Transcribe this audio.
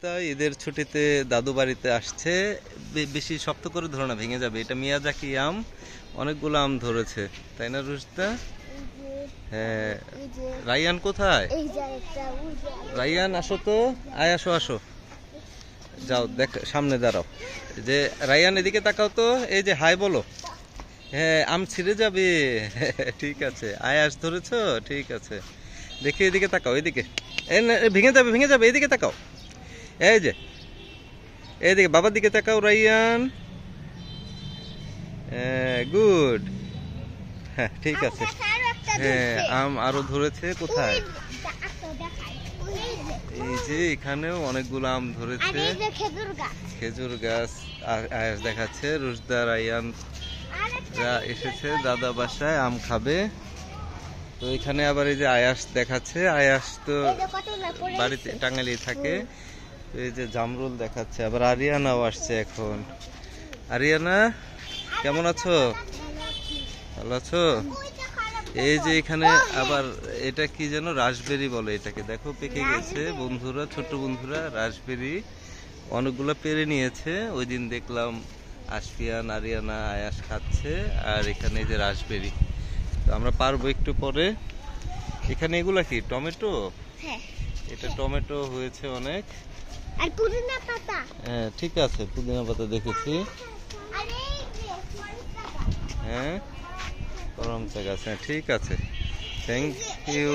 রুশতা ঈদের ছুটিতে দাদু বাড়িতে আসছে। বেশি শক্ত করে ধরো না, ভেঙে যাবে। এটা মিয়াজাকি আম, অনেকগুলো আম ধরেছে, তাই না রুশতা? হ্যাঁ। রাইয়ান কোথায়? রাইয়ান আসো তো, আয় আসো আসো, যাও দেখ সামনে দাঁড়াও। যে রাইয়ান এদিকে তাকাও তো, এই যে হাই বলো। হ্যাঁ, আম ছিঁড়ে যাবে। ঠিক আছে, আয়াস ধরেছো, ঠিক আছে। দেখি এদিকে তাকাও, এদিকে। ভেঙে যাবে ভেঙে যাবে, এদিকে তাকাও। এই যে এইদিকে বাবার দিকে তাকাও রাইয়ান। গুড। হ্যাঁ ঠিক আছে। হ্যাঁ, আম আরো ধরেছে। কোথায়? এই যে এখানেও অনেকগুলো আম ধরেছে, খেজুর গাছ। আয়াস দেখাচ্ছে, রুশদা রাইয়ান এসেছে দাদা বাসায় আম খাবে। তো এখানে আবার এই যে আয়াস দেখাচ্ছে, আয়াস তো বাড়িতে টাঙ্গাইলেই থাকে। এই যে জামরুল দেখাচ্ছে, আবার আরিয়ানাও আসছে এখন। আরিয়ানা কেমন আছো? ভালো আছো? এই যে এখানে আবার এটা কি যেন রাসবেরি বলে এটাকে, দেখো পেকে গেছে বন্ধুরা, ছোট বন্ধুরা রাসবেরি অনেকগুলো পেরে নিয়েছে। ওই দিন দেখলাম আশফিয়ান, আরিয়ানা, আয়াস খাচ্ছে। আর এখানে যে রাসবেরি, তো আমরা পারবো একটু পরে। এখানে এগুলা কি টমেটো? এটা টমেটো হয়েছে অনেক। আর পুদিনা পাতা। হ্যাঁ ঠিক আছে, পুদিনা পাতা দেখেছি। হ্যাঁ, করমচা গাছ। হ্যাঁ ঠিক আছে, থ্যাংক ইউ।